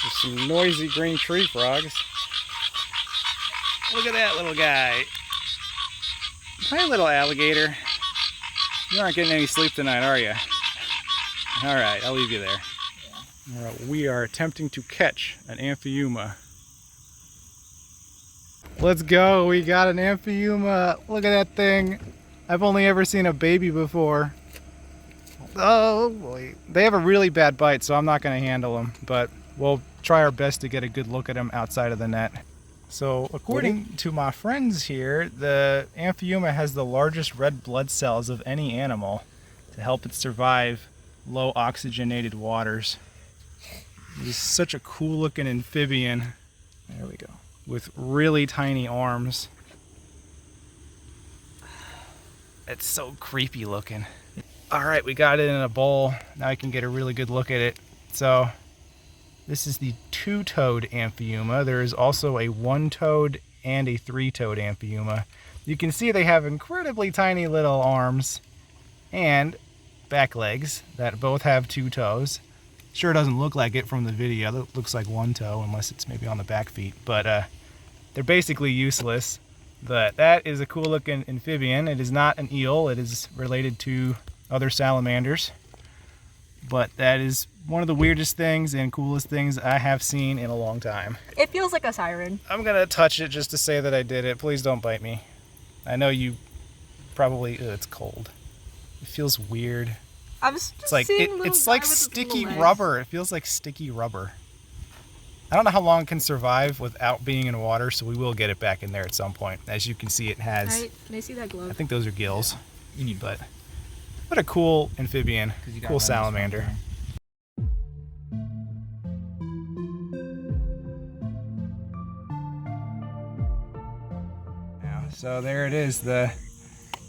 Those are some noisy green tree frogs. Look at that little guy. Hi, little alligator. You aren't getting any sleep tonight, are you? Alright, I'll leave you there. Alright, we are attempting to catch an Amphiuma. Let's go, we got an Amphiuma. Look at that thing. I've only ever seen a baby before. Oh boy. They have a really bad bite, so I'm not going to handle them, but we'll try our best to get a good look at them outside of the net. So according to my friends here, the Amphiuma has the largest red blood cells of any animal to help it survive low oxygenated waters. It's such a cool looking amphibian. There we go. With really tiny arms. It's so creepy looking. Alright, we got it in a bowl. Now I can get a really good look at it. So, this is the two-toed Amphiuma. There is also a one-toed and a three-toed Amphiuma. You can see they have incredibly tiny little arms and back legs that both have two toes. Sure doesn't look like it from the video. It looks like one toe, unless it's maybe on the back feet. But they're basically useless. But that is a cool looking amphibian. It is not an eel. It is related to other salamanders. But that is one of the weirdest things and coolest things I have seen in a long time. It feels like a siren. I'm gonna touch it just to say that I did it. Please don't bite me. I know you probably, it's cold. It feels weird. I'm just It's like seeing it's like sticky rubber. It feels like sticky rubber. I don't know how long it can survive without being in water, so we will get it back in there at some point. As you can see, it has. Can I see that glove? I think those are gills. But what a cool amphibian, cool salamander. So there it is, the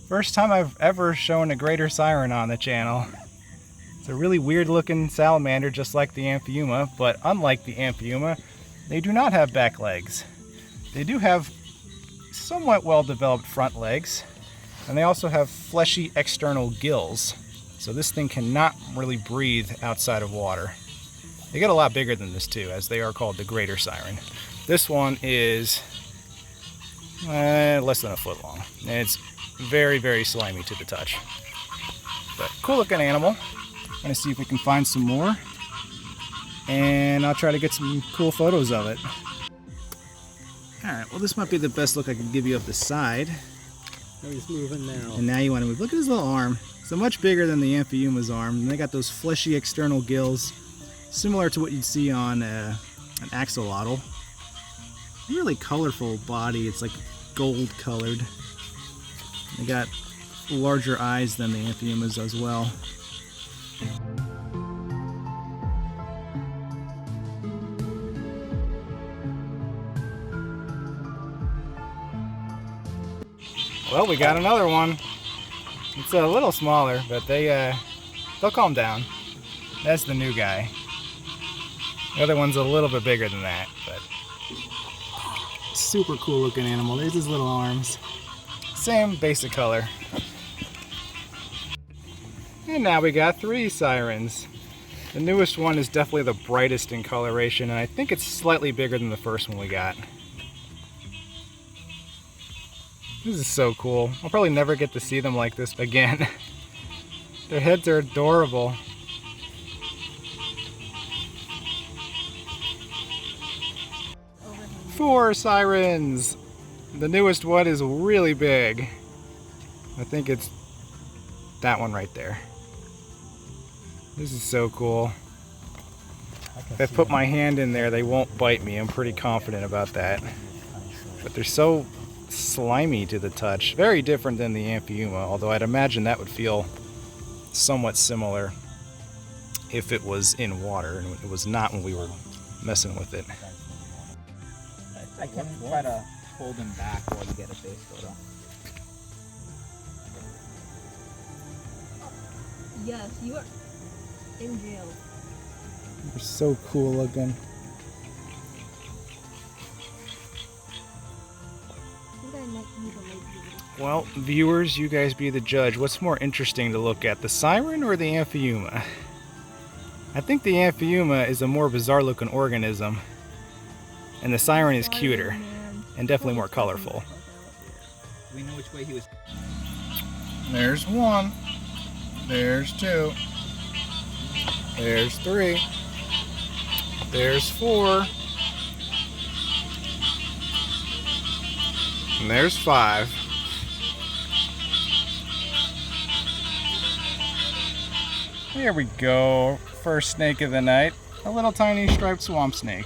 first time I've ever shown a greater siren on the channel. It's a really weird looking salamander, just like the Amphiuma, but unlike the Amphiuma, they do not have back legs. They do have somewhat well-developed front legs, and they also have fleshy external gills. So this thing cannot really breathe outside of water. They get a lot bigger than this too, as they are called the greater siren. This one is less than a foot long, and it's very, very slimy to the touch. But cool looking animal. I'm gonna see if we can find some more, and I'll try to get some cool photos of it. Alright, well this might be the best look I can give you of the side. Oh, he's moving now. And now you want to move. Look at his little arm. So much bigger than the Amphiuma's arm. And they got those fleshy external gills, similar to what you'd see on an axolotl. Really colorful body. It's like gold colored. They got larger eyes than the Amphiumas as well. Well, we got another one. It's a little smaller, but they'll calm down. That's the new guy. The other one's a little bit bigger than that, but super cool looking animal. There's his little arms. Same basic color. And now we got 3 sirens. The newest one is definitely the brightest in coloration, and I think it's slightly bigger than the first one we got. This is so cool. I'll probably never get to see them like this again. Their heads are adorable. Four sirens! The newest one is really big. I think it's that one right there. This is so cool. If I put my hand in there, they won't bite me. I'm pretty confident about that. But they're so slimy to the touch. Very different than the Amphiuma, although I'd imagine that would feel somewhat similar if it was in water, and it was not when we were messing with it. I can try to hold him back while you get a face photo. Yes, you are in jail. They're so cool looking. Well, viewers, you guys be the judge. What's more interesting to look at, the siren or the Amphiuma? I think the Amphiuma is a more bizarre looking organism, and the siren is cuter and definitely more colorful. We know which way he was. There's one. There's two. There's three. There's four. And there's five. Here we go. First snake of the night. A little tiny striped swamp snake.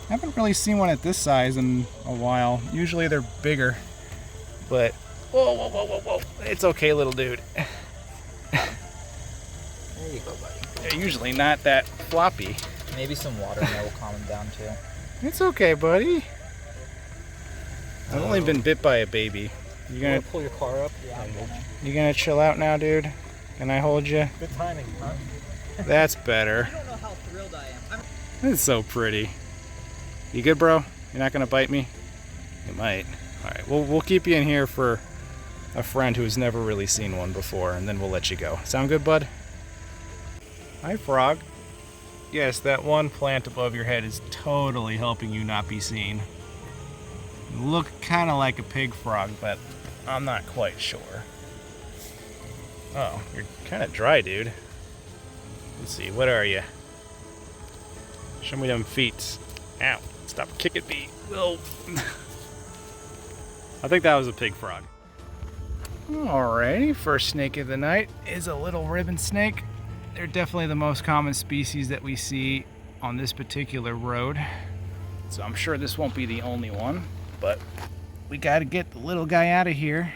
I haven't really seen one at this size in a while. Usually they're bigger. But, whoa, whoa, whoa, whoa, whoa. It's okay, little dude. There you go, buddy. They're usually not that floppy. Maybe some water in there will calm him down too. It's okay, buddy. I've only been bit by a baby. You gonna pull your car up? Yeah. You gonna chill out now, dude? Can I hold you? Good timing, huh? That's better. You don't know how thrilled I am. It's so pretty. You good, bro? You're not gonna bite me? You might. All right. We'll keep you in here for a friend who has never really seen one before, and then we'll let you go. Sound good, bud? Hi, frog. Yes, that one plant above your head is totally helping you not be seen. You look kind of like a pig frog, but I'm not quite sure. Oh, you're kind of dry, dude. Let's see, what are you? Show me them feet. Ow, stop kicking me. Whoa. I think that was a pig frog. Alrighty, first snake of the night is a little ribbon snake. They're definitely the most common species that we see on this particular road. So I'm sure this won't be the only one, but we gotta get the little guy out of here.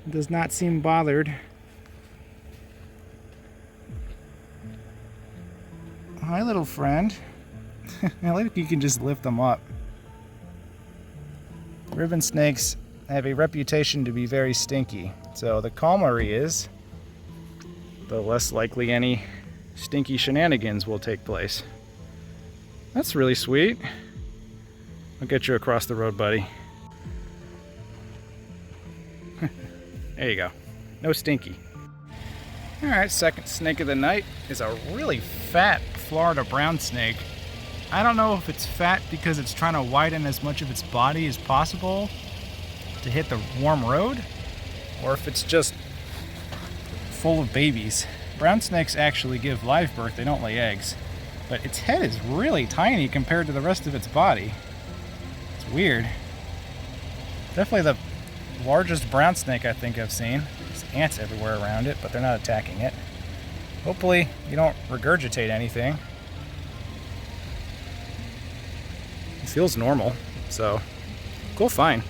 He does not seem bothered. Hi, little friend. I like you can just lift them up. Ribbon snakes have a reputation to be very stinky. So the calmer he is, the less likely any stinky shenanigans will take place. That's really sweet. I'll get you across the road, buddy. There you go. No stinky. Alright, second snake of the night is a really fat Florida brown snake. I don't know if it's fat because it's trying to widen as much of its body as possible to hit the warm road, or if it's just full of babies. Brown snakes actually give live birth, they don't lay eggs. But its head is really tiny compared to the rest of its body. It's weird. Definitely the largest brown snake I think I've seen. There's ants everywhere around it, but they're not attacking it. Hopefully you don't regurgitate anything. It feels normal, so cool, fine.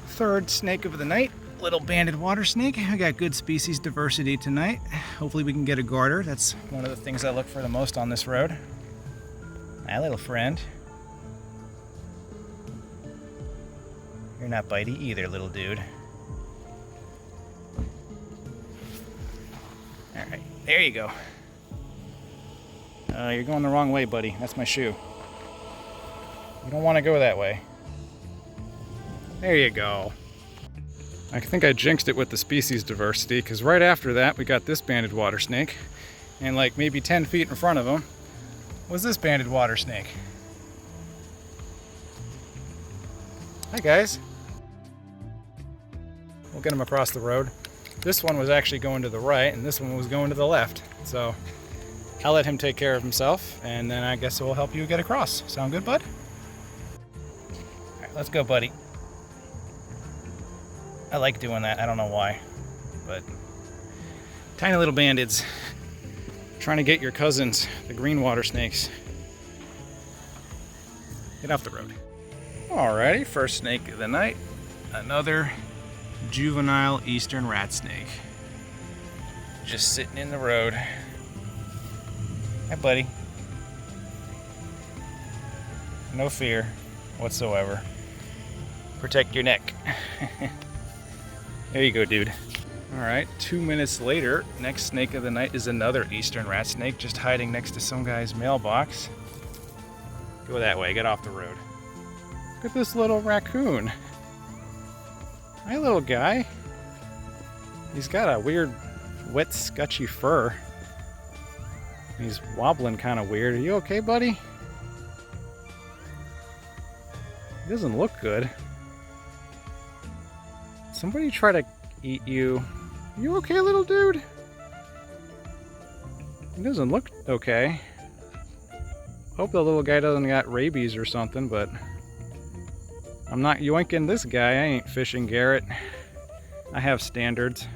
Third snake of the night, little banded water snake. I got good species diversity tonight. Hopefully we can get a garter. That's one of the things I look for the most on this road. Hi, little friend. You're not bitey either, little dude. Alright, there you go. You're going the wrong way, buddy. That's my shoe. You don't want to go that way. There you go. I think I jinxed it with the species diversity, because right after that we got this banded water snake, and like maybe 10 feet in front of him was this banded water snake. Hi guys. We'll get him across the road. This one was actually going to the right and this one was going to the left, so I'll let him take care of himself, and then I guess we'll help you get across. Sound good, bud? Alright, let's go, buddy. I like doing that, I don't know why, but tiny little bandids trying to get your cousins, the green water snakes. Get off the road. Alrighty, first snake of the night, another juvenile eastern rat snake. Just sitting in the road. Hi, buddy. No fear whatsoever. Protect your neck. There you go, dude. Alright, 2 minutes later, next snake of the night is another eastern rat snake just hiding next to some guy's mailbox. Go that way, get off the road. Look at this little raccoon. Hi, little guy. He's got a weird wet, scutchy fur. He's wobbling kind of weird. Are you okay, buddy? He doesn't look good. Somebody try to eat you. You okay, little dude? He doesn't look okay. Hope the little guy doesn't got rabies or something, but I'm not yoinking this guy. I ain't fishing Garrett. I have standards.